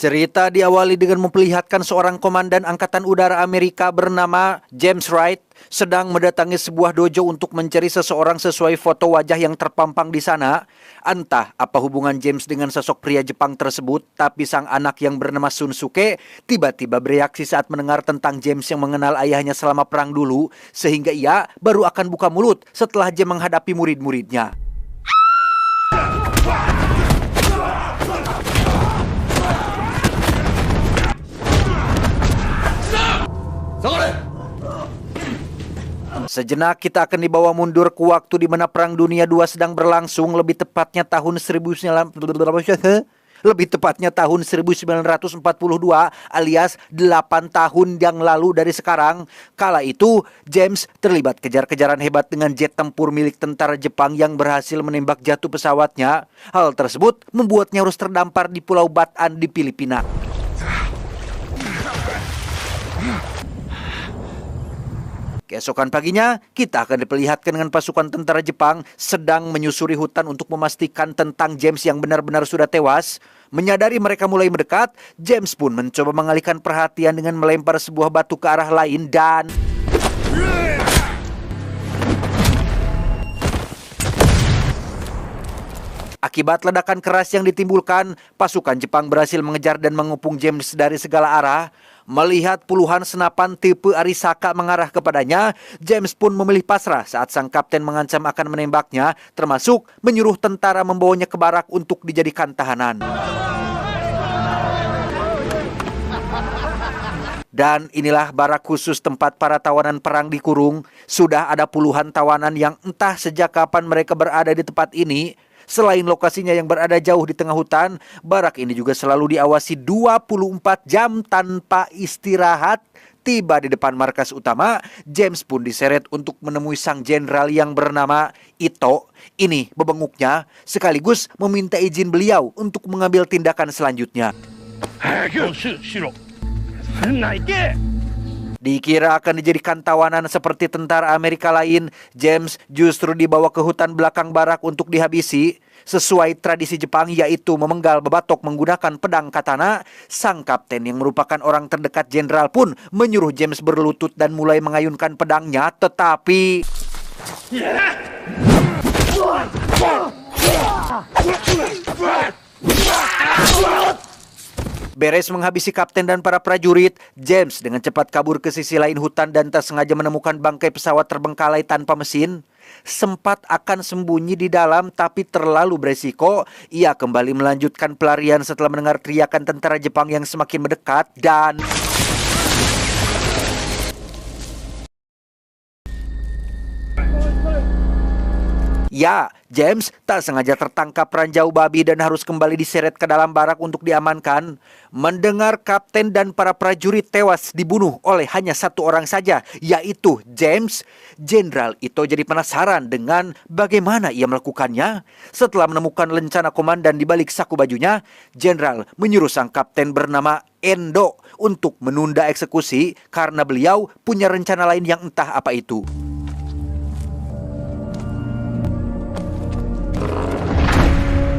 Cerita diawali dengan memperlihatkan seorang komandan Angkatan Udara Amerika bernama James Wright sedang mendatangi sebuah dojo untuk mencari seseorang sesuai foto wajah yang terpampang di sana. Entah apa hubungan James dengan sosok pria Jepang tersebut, tapi sang anak yang bernama Shunsuke tiba-tiba bereaksi saat mendengar tentang James yang mengenal ayahnya selama perang dulu, sehingga ia baru akan buka mulut setelah James menghadapi murid-muridnya. Sejenak kita akan dibawa mundur ke waktu di mana Perang Dunia II sedang berlangsung, lebih tepatnya tahun 1942 alias 8 tahun yang lalu dari sekarang. Kala itu James terlibat kejar-kejaran hebat dengan jet tempur milik tentara Jepang yang berhasil menembak jatuh pesawatnya. Hal tersebut membuatnya harus terdampar di Pulau Bataan di Filipina. Keesokan paginya, kita akan diperlihatkan dengan pasukan tentara Jepang sedang menyusuri hutan untuk memastikan tentang James yang benar-benar sudah tewas. Menyadari mereka mulai mendekat, James pun mencoba mengalihkan perhatian dengan melempar sebuah batu ke arah lain dan... Akibat ledakan keras yang ditimbulkan, pasukan Jepang berhasil mengejar dan mengepung James dari segala arah. Melihat puluhan senapan tipe Arisaka mengarah kepadanya, James pun memilih pasrah saat sang kapten mengancam akan menembaknya, termasuk menyuruh tentara membawanya ke barak untuk dijadikan tahanan. Dan inilah barak khusus tempat para tawanan perang dikurung. Sudah ada puluhan tawanan yang entah sejak kapan mereka berada di tempat ini. Selain lokasinya yang berada jauh di tengah hutan, barak ini juga selalu diawasi 24 jam tanpa istirahat. Tiba di depan markas utama, James pun diseret untuk menemui sang jenderal yang bernama Ito. Ini bebenguknya, sekaligus meminta izin beliau untuk mengambil tindakan selanjutnya. Dikira akan dijadikan tawanan seperti tentara Amerika lain, James justru dibawa ke hutan belakang barak untuk dihabisi. Sesuai tradisi Jepang, yaitu memenggal bebatok menggunakan pedang katana, sang kapten yang merupakan orang terdekat jenderal pun menyuruh James berlutut dan mulai mengayunkan pedangnya, tetapi... Beres menghabisi kapten dan para prajurit, James dengan cepat kabur ke sisi lain hutan dan tak sengaja menemukan bangkai pesawat terbengkalai tanpa mesin. Sempat akan sembunyi di dalam tapi terlalu beresiko, ia kembali melanjutkan pelarian setelah mendengar teriakan tentara Jepang yang semakin mendekat dan... Ya, James tak sengaja tertangkap ranjau babi dan harus kembali diseret ke dalam barak untuk diamankan. Mendengar kapten dan para prajurit tewas dibunuh oleh hanya satu orang saja, yaitu James, Jenderal Ito jadi penasaran dengan bagaimana ia melakukannya. Setelah menemukan lencana komandan di balik saku bajunya, Jenderal menyuruh sang kapten bernama Endo untuk menunda eksekusi karena beliau punya rencana lain yang entah apa itu.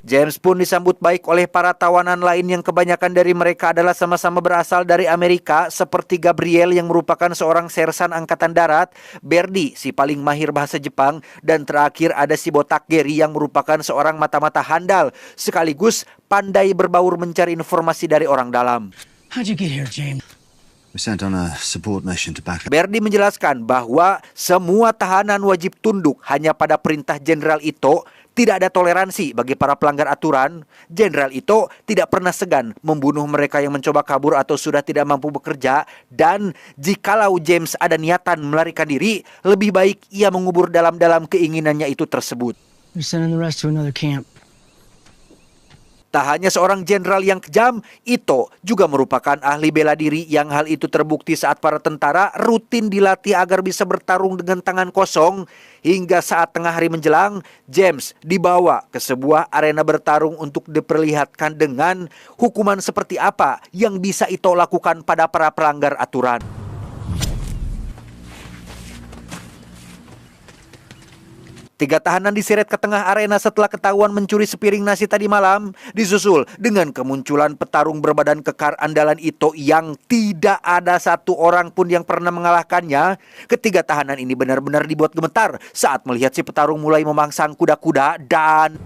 James pun disambut baik oleh para tawanan lain yang kebanyakan dari mereka adalah sama-sama berasal dari Amerika, seperti Gabriel yang merupakan seorang sersan angkatan darat, Berdi si paling mahir bahasa Jepang, dan terakhir ada si botak Gary yang merupakan seorang mata-mata handal sekaligus pandai berbaur mencari informasi dari orang dalam. How'd you get here, James? We sent on a support mission to back up. Berdi menjelaskan bahwa semua tahanan wajib tunduk hanya pada perintah Jenderal Ito. Tidak ada toleransi bagi para pelanggar aturan. Jenderal Ito tidak pernah segan membunuh mereka yang mencoba kabur atau sudah tidak mampu bekerja. Dan jikalau James ada niatan melarikan diri, lebih baik ia mengubur dalam-dalam keinginannya itu tersebut. We're sending the rest to another camp. Tak hanya seorang jenderal yang kejam, Ito juga merupakan ahli bela diri yang hal itu terbukti saat para tentara rutin dilatih agar bisa bertarung dengan tangan kosong. Hingga saat tengah hari menjelang, James dibawa ke sebuah arena bertarung untuk diperlihatkan dengan hukuman seperti apa yang bisa Ito lakukan pada para pelanggar aturan. 3 tahanan diseret ke tengah arena setelah ketahuan mencuri sepiring nasi tadi malam, disusul dengan kemunculan petarung berbadan kekar andalan Ito yang tidak ada satu orang pun yang pernah mengalahkannya. Ketiga tahanan ini benar-benar dibuat gemetar saat melihat si petarung mulai memangsang kuda-kuda dan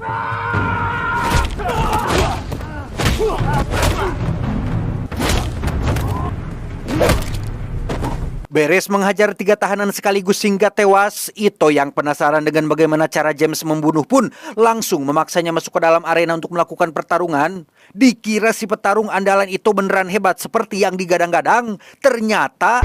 beres menghajar 3 tahanan sekaligus hingga tewas, Ito yang penasaran dengan bagaimana cara James membunuh pun langsung memaksanya masuk ke dalam arena untuk melakukan pertarungan. Dikira si petarung andalan Ito beneran hebat seperti yang digadang-gadang, ternyata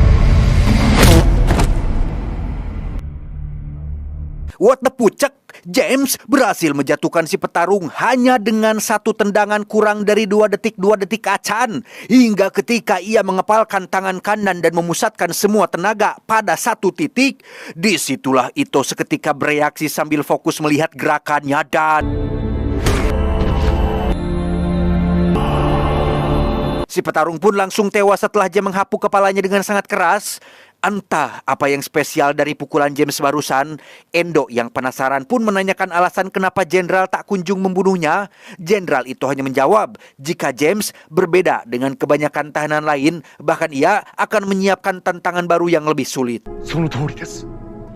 what the pucek, James berhasil menjatuhkan si petarung hanya dengan satu tendangan kurang dari 2 detik acan. Hingga ketika ia mengepalkan tangan kanan dan memusatkan semua tenaga pada satu titik, disitulah Ito seketika bereaksi sambil fokus melihat gerakannya dan si petarung pun langsung tewas setelah dia menghapuk kepalanya dengan sangat keras. Entah apa yang spesial dari pukulan James barusan, Endo yang penasaran pun menanyakan alasan kenapa Jenderal tak kunjung membunuhnya. Jenderal itu hanya menjawab, jika James berbeda dengan kebanyakan tahanan lain, bahkan ia akan menyiapkan tantangan baru yang lebih sulit.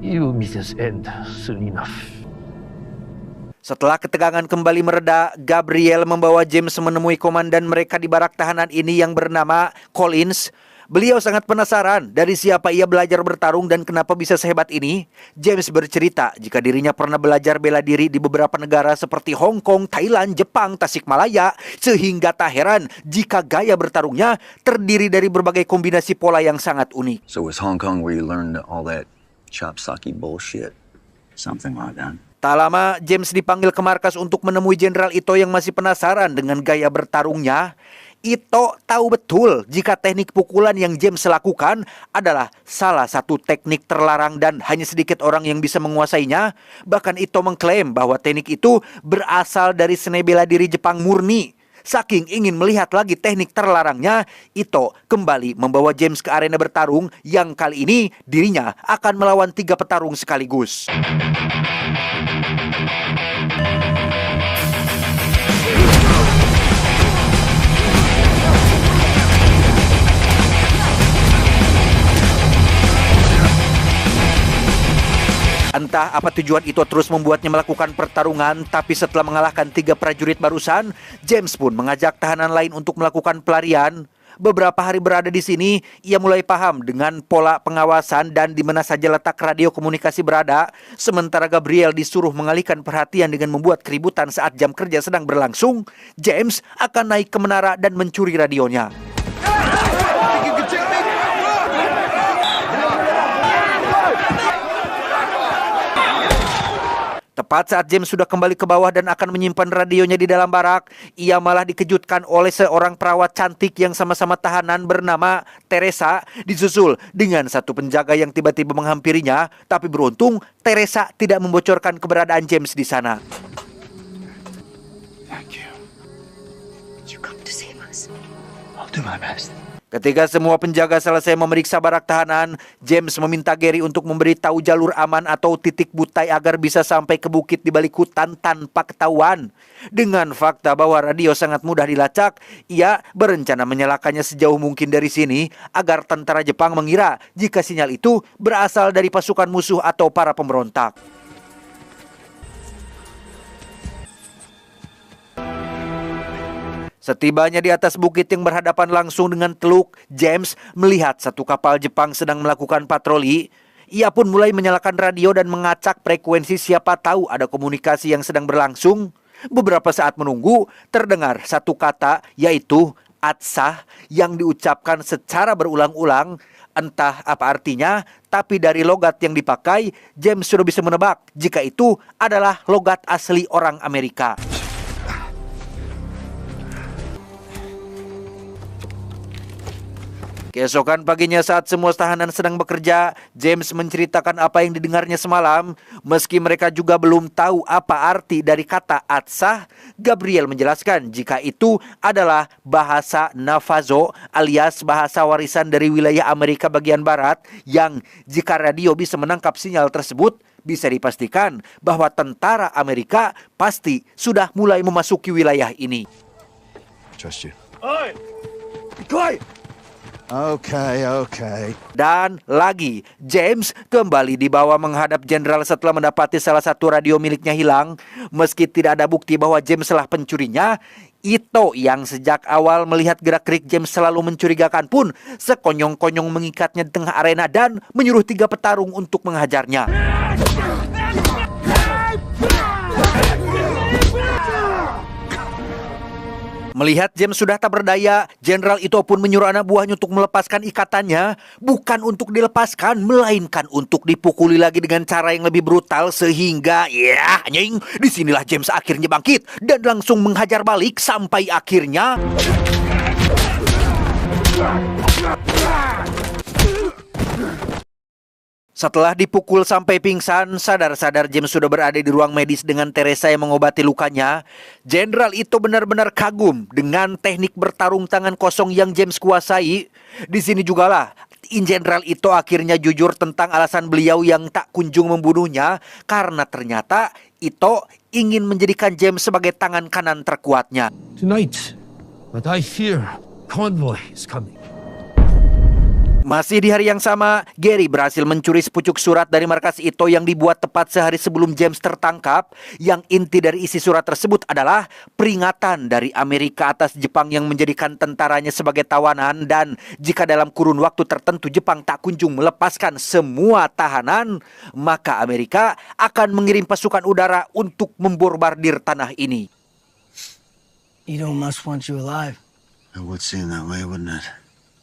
You miss this end soon enough. Setelah ketegangan kembali mereda, Gabriel membawa James menemui komandan mereka di barak tahanan ini yang bernama Collins. Beliau sangat penasaran dari siapa ia belajar bertarung dan kenapa bisa sehebat ini. James bercerita jika dirinya pernah belajar bela diri di beberapa negara seperti Hong Kong, Thailand, Jepang, Tasikmalaya, sehingga tak heran jika gaya bertarungnya terdiri dari berbagai kombinasi pola yang sangat unik. So was Hong Kong where you learned all that chopsocky bullshit? Something like that. Tak lama, James dipanggil ke markas untuk menemui Jenderal Ito yang masih penasaran dengan gaya bertarungnya. Ito tahu betul jika teknik pukulan yang James lakukan adalah salah satu teknik terlarang dan hanya sedikit orang yang bisa menguasainya. Bahkan Ito mengklaim bahwa teknik itu berasal dari seni bela diri Jepang murni. Saking ingin melihat lagi teknik terlarangnya, Ito kembali membawa James ke arena bertarung yang kali ini dirinya akan melawan 3 petarung sekaligus. Entah apa tujuan Ito terus membuatnya melakukan pertarungan, tapi setelah mengalahkan 3 prajurit barusan, James pun mengajak tahanan lain untuk melakukan pelarian. Beberapa hari berada di sini, ia mulai paham dengan pola pengawasan dan di mana saja letak radio komunikasi berada, sementara Gabriel disuruh mengalihkan perhatian dengan membuat keributan saat jam kerja sedang berlangsung. James akan naik ke menara dan mencuri radionya. Tepat saat James sudah kembali ke bawah dan akan menyimpan radionya di dalam barak, ia malah dikejutkan oleh seorang perawat cantik yang sama-sama tahanan bernama Teresa, disusul dengan satu penjaga yang tiba-tiba menghampirinya, tapi beruntung Teresa tidak membocorkan keberadaan James di sana. Thank you. You come to save us. I'll do my best. Ketika semua penjaga selesai memeriksa barak tahanan, James meminta Gary untuk memberitahu jalur aman atau titik butai agar bisa sampai ke bukit di balik hutan tanpa ketahuan. Dengan fakta bahwa radio sangat mudah dilacak, ia berencana menyalakannya sejauh mungkin dari sini agar tentara Jepang mengira jika sinyal itu berasal dari pasukan musuh atau para pemberontak. Setibanya di atas bukit yang berhadapan langsung dengan teluk, James melihat satu kapal Jepang sedang melakukan patroli. Ia pun mulai menyalakan radio dan mengacak frekuensi siapa tahu ada komunikasi yang sedang berlangsung. Beberapa saat menunggu, terdengar satu kata yaitu Atsah yang diucapkan secara berulang-ulang. Entah apa artinya, tapi dari logat yang dipakai, James sudah bisa menebak jika itu adalah logat asli orang Amerika. Keesokan paginya saat semua tahanan sedang bekerja, James menceritakan apa yang didengarnya semalam. Meski mereka juga belum tahu apa arti dari kata Atsah, Gabriel menjelaskan jika itu adalah bahasa Navajo alias bahasa warisan dari wilayah Amerika bagian barat yang jika radio bisa menangkap sinyal tersebut, bisa dipastikan bahwa tentara Amerika pasti sudah mulai memasuki wilayah ini. Trust you. Clay! Okay. Dan lagi, James kembali dibawa menghadap jenderal setelah mendapati salah satu radio miliknya hilang. Meski tidak ada bukti bahwa James salah pencurinya, Ito yang sejak awal melihat gerak-gerik James selalu mencurigakan pun sekonyong-konyong mengikatnya di tengah arena dan menyuruh 3 petarung untuk menghajarnya. Melihat James sudah tak berdaya, Jenderal Ito pun menyuruh anak buahnya untuk melepaskan ikatannya. Bukan untuk dilepaskan, melainkan untuk dipukuli lagi dengan cara yang lebih brutal. Sehingga, ya anjing, disinilah James akhirnya bangkit dan langsung menghajar balik sampai akhirnya... Setelah dipukul sampai pingsan, sadar-sadar James sudah berada di ruang medis dengan Teresa yang mengobati lukanya. Jenderal itu benar-benar kagum dengan teknik bertarung tangan kosong yang James kuasai. Di sini jugalah Jenderal itu akhirnya jujur tentang alasan beliau yang tak kunjung membunuhnya, karena ternyata Ito ingin menjadikan James sebagai tangan kanan terkuatnya. Tonight, but I fear convoy is coming. Masih di hari yang sama, Gary berhasil mencuri sepucuk surat dari markas Ito yang dibuat tepat sehari sebelum James tertangkap. Yang inti dari isi surat tersebut adalah peringatan dari Amerika atas Jepang yang menjadikan tentaranya sebagai tawanan, dan jika dalam kurun waktu tertentu Jepang tak kunjung melepaskan semua tahanan, maka Amerika akan mengirim pasukan udara untuk membombardir tanah ini. Ito must want you alive. It would seem that way, wouldn't it?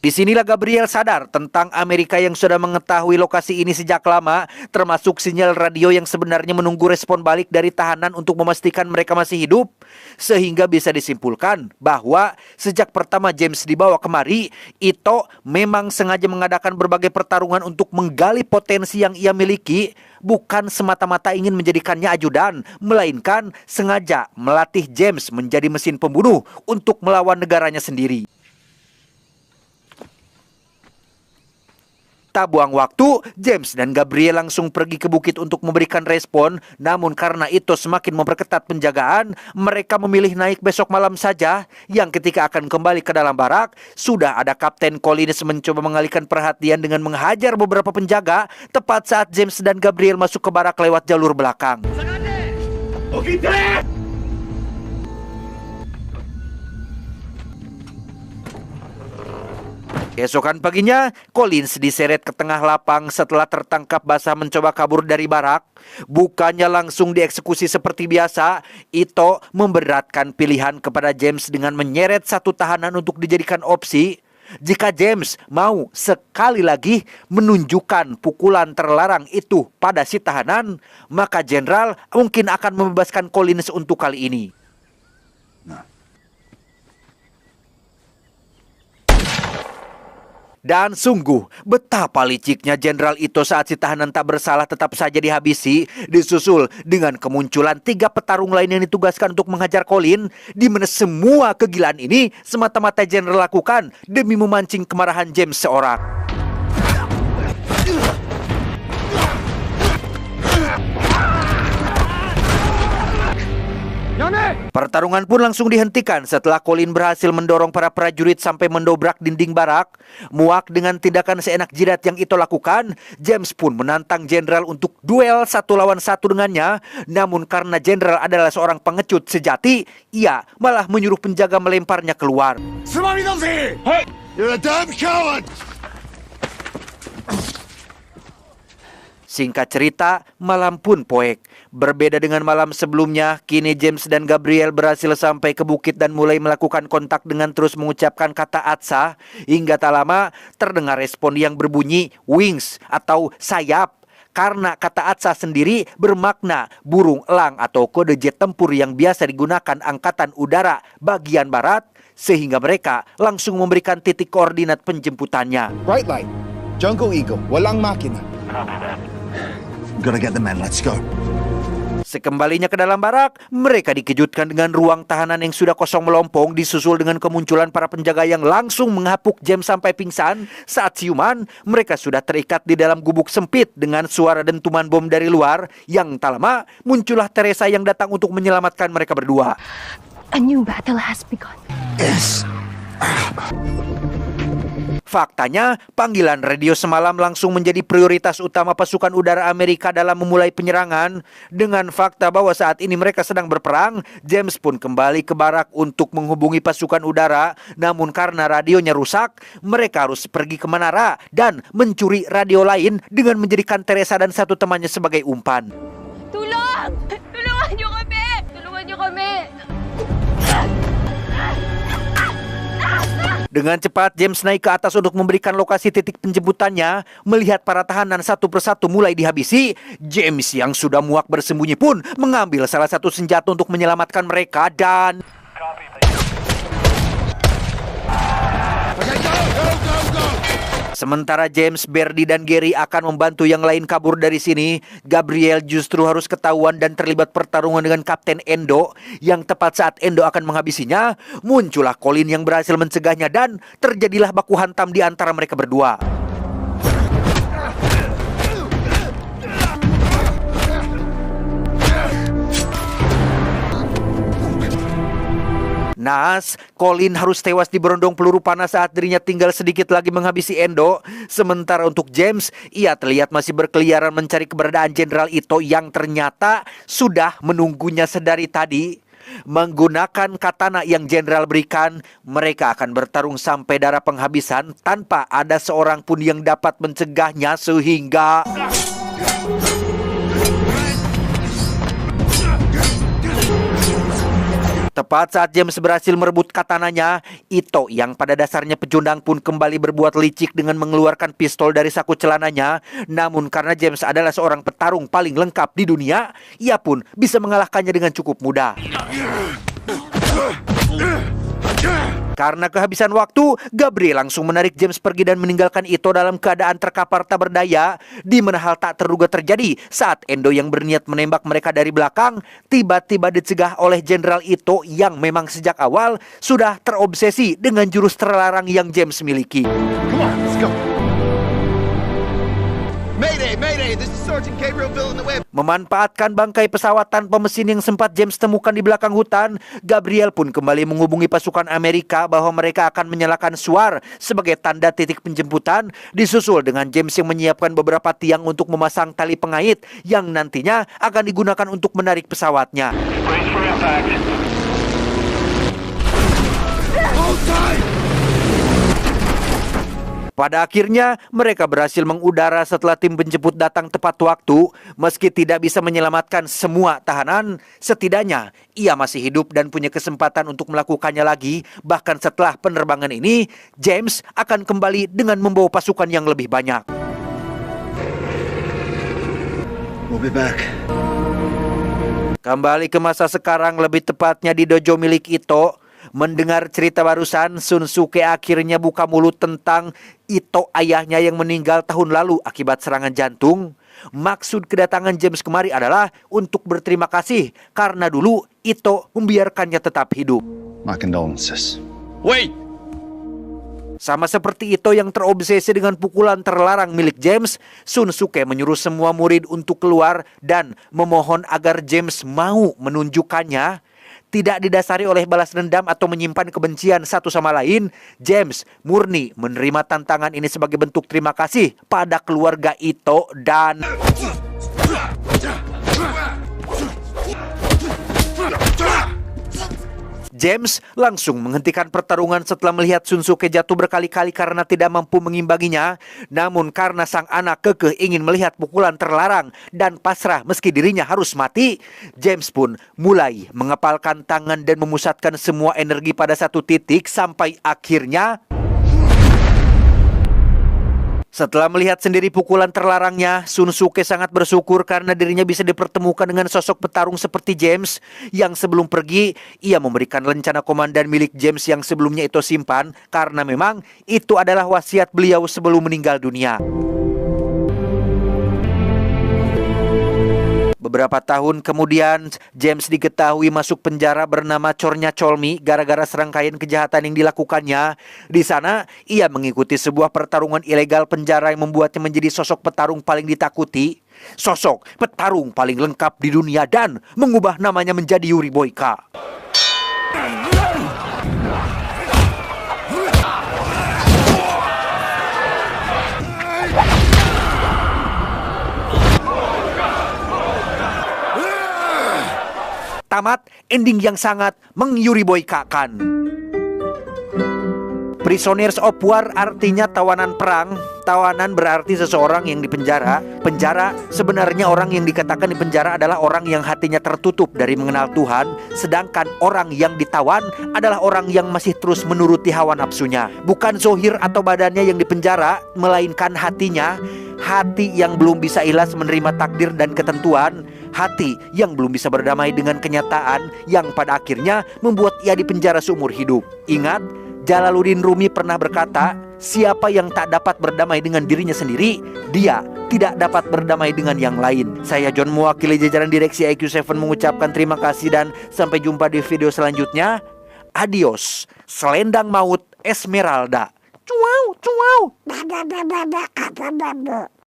Disinilah Gabriel sadar tentang Amerika yang sudah mengetahui lokasi ini sejak lama, termasuk sinyal radio yang sebenarnya menunggu respon balik dari tahanan untuk memastikan mereka masih hidup. Sehingga bisa disimpulkan bahwa sejak pertama James dibawa kemari, Ito memang sengaja mengadakan berbagai pertarungan untuk menggali potensi yang ia miliki. Bukan semata-mata ingin menjadikannya ajudan, melainkan sengaja melatih James menjadi mesin pembunuh untuk melawan negaranya sendiri. Tak buang waktu, James dan Gabriel langsung pergi ke bukit untuk memberikan respon. Namun karena itu semakin memperketat penjagaan, mereka memilih naik besok malam saja. Yang ketika akan kembali ke dalam barak, sudah ada Kapten Collins mencoba mengalihkan perhatian dengan menghajar beberapa penjaga tepat saat James dan Gabriel masuk ke barak lewat jalur belakang. Keesokan paginya, Collins diseret ke tengah lapang setelah tertangkap basah mencoba kabur dari barak. Bukannya langsung dieksekusi seperti biasa, Ito memberatkan pilihan kepada James dengan menyeret satu tahanan untuk dijadikan opsi. Jika James mau sekali lagi menunjukkan pukulan terlarang itu pada si tahanan, maka Jenderal mungkin akan membebaskan Collins untuk kali ini. Dan sungguh, betapa liciknya Jenderal Ito saat si tahanan tak bersalah tetap saja dihabisi, disusul dengan kemunculan 3 petarung lain yang ditugaskan untuk menghajar Collins, di mana semua kegilaan ini semata-mata Jenderal lakukan demi memancing kemarahan James seorang. Pertarungan pun langsung dihentikan setelah Collins berhasil mendorong para prajurit sampai mendobrak dinding barak. Muak dengan tindakan seenak jidat yang Ito lakukan, James pun menantang Jenderal untuk duel 1 lawan 1 dengannya. Namun karena Jenderal adalah seorang pengecut sejati, ia malah menyuruh penjaga melemparnya keluar. You're a damn coward! Singkat cerita, malam pun poek. Berbeda dengan malam sebelumnya, kini James dan Gabriel berhasil sampai ke bukit dan mulai melakukan kontak dengan terus mengucapkan kata Atsa. Hingga tak lama, terdengar respon yang berbunyi wings atau sayap. Karena kata Atsa sendiri bermakna burung elang atau kode jet tempur yang biasa digunakan Angkatan Udara bagian Barat. Sehingga mereka langsung memberikan titik koordinat penjemputannya. Bright light. Jungle Eagle. Walang makina. Gotta get the men, let's go. Sekembalinya ke dalam barak, mereka dikejutkan dengan ruang tahanan yang sudah kosong melompong disusul dengan kemunculan para penjaga yang langsung menghapuk James sampai pingsan. Saat siuman, mereka sudah terikat di dalam gubuk sempit dengan suara dentuman bom dari luar. Yang tak lama, muncullah Teresa yang datang untuk menyelamatkan mereka berdua. A new battle has begun. Yes. Faktanya, panggilan radio semalam langsung menjadi prioritas utama pasukan udara Amerika dalam memulai penyerangan. Dengan fakta bahwa saat ini mereka sedang berperang, James pun kembali ke barak untuk menghubungi pasukan udara. Namun karena radionya rusak, mereka harus pergi ke menara dan mencuri radio lain dengan menjadikan Teresa dan satu temannya sebagai umpan. Tulong! Tulungan niyo kami! Tulungan niyo kami! Dengan cepat, James naik ke atas untuk memberikan lokasi titik penjemputannya. Melihat para tahanan satu persatu mulai dihabisi, James yang sudah muak bersembunyi pun mengambil salah satu senjata untuk menyelamatkan mereka dan... Sementara James, Berdy, dan Gary akan membantu yang lain kabur dari sini, Gabriel justru harus ketahuan dan terlibat pertarungan dengan Kapten Endo. Yang tepat saat Endo akan menghabisinya, muncullah Colin yang berhasil mencegahnya dan terjadilah baku hantam di antara mereka berdua. Naas, Colin harus tewas di berondong peluru panas saat dirinya tinggal sedikit lagi menghabisi Endo. Sementara untuk James, ia terlihat masih berkeliaran mencari keberadaan Jenderal Ito yang ternyata sudah menunggunya sedari tadi. Menggunakan katana yang Jenderal berikan, mereka akan bertarung sampai darah penghabisan tanpa ada seorang pun yang dapat mencegahnya sehingga... Tepat saat James berhasil merebut katananya, Ito yang pada dasarnya pecundang pun kembali berbuat licik dengan mengeluarkan pistol dari saku celananya. Namun karena James adalah seorang petarung paling lengkap di dunia, ia pun bisa mengalahkannya dengan cukup mudah. Karena kehabisan waktu, Gabriel langsung menarik James pergi dan meninggalkan Ito dalam keadaan terkapar tak berdaya. Di mana hal tak terduga terjadi saat Endo yang berniat menembak mereka dari belakang tiba-tiba dicegah oleh Jenderal Ito yang memang sejak awal sudah terobsesi dengan jurus terlarang yang James miliki. Come on, let's go. Mayday, Mayday, this is Sergeant Gabriel Villanueva. Memanfaatkan bangkai pesawat tanpa mesin yang sempat James temukan di belakang hutan, Gabriel pun kembali menghubungi pasukan Amerika bahwa mereka akan menyalakan suar sebagai tanda titik penjemputan, disusul dengan James yang menyiapkan beberapa tiang untuk memasang tali pengait yang nantinya akan digunakan untuk menarik pesawatnya. Hold tight! Pada akhirnya, mereka berhasil mengudara setelah tim penjemput datang tepat waktu. Meski tidak bisa menyelamatkan semua tahanan, setidaknya ia masih hidup dan punya kesempatan untuk melakukannya lagi. Bahkan setelah penerbangan ini, James akan kembali dengan membawa pasukan yang lebih banyak. We'll be back. Kembali ke masa sekarang, lebih tepatnya di dojo milik Ito. Mendengar cerita barusan, Shunsuke akhirnya buka mulut tentang Ito ayahnya yang meninggal tahun lalu akibat serangan jantung. Maksud kedatangan James kemari adalah untuk berterima kasih karena dulu Ito membiarkannya tetap hidup. My condolences. Wait! Sama seperti Ito yang terobsesi dengan pukulan terlarang milik James, Shunsuke menyuruh semua murid untuk keluar dan memohon agar James mau menunjukkannya. Tidak didasari oleh balas dendam atau menyimpan kebencian satu sama lain, James murni menerima tantangan ini sebagai bentuk terima kasih pada keluarga Ito dan... James langsung menghentikan pertarungan setelah melihat Shunsuke jatuh berkali-kali karena tidak mampu mengimbanginya. Namun karena sang anak kekeh ingin melihat pukulan terlarang dan pasrah meski dirinya harus mati, James pun mulai mengepalkan tangan dan memusatkan semua energi pada satu titik sampai akhirnya... Setelah melihat sendiri pukulan terlarangnya, Shunsuke sangat bersyukur karena dirinya bisa dipertemukan dengan sosok petarung seperti James. Yang sebelum pergi, ia memberikan lencana komandan milik James yang sebelumnya Ito simpan karena memang itu adalah wasiat beliau sebelum meninggal dunia. Beberapa tahun kemudian, James diketahui masuk penjara bernama Chornya Cholmi gara-gara serangkaian kejahatan yang dilakukannya. Di sana, ia mengikuti sebuah pertarungan ilegal penjara yang membuatnya menjadi sosok petarung paling ditakuti. Sosok petarung paling lengkap di dunia dan mengubah namanya menjadi Yuri Boyka. Tamat, ending yang sangat mengyuriboykakan. Prisoners of war artinya tawanan perang. Tawanan berarti seseorang yang dipenjara. Penjara sebenarnya orang yang dikatakan dipenjara adalah orang yang hatinya tertutup dari mengenal Tuhan. Sedangkan orang yang ditawan adalah orang yang masih terus menuruti hawa nafsunya. Bukan zohir atau badannya yang dipenjara, melainkan hatinya. Hati yang belum bisa ikhlas menerima takdir dan ketentuan. Hati yang belum bisa berdamai dengan kenyataan yang pada akhirnya membuat ia dipenjara seumur hidup. Ingat, Jalaluddin Rumi pernah berkata, siapa yang tak dapat berdamai dengan dirinya sendiri, dia tidak dapat berdamai dengan yang lain. Saya John mewakili jajaran direksi IQ7 mengucapkan terima kasih dan sampai jumpa di video selanjutnya. Adios, selendang maut Esmeralda. Cuau, cuau.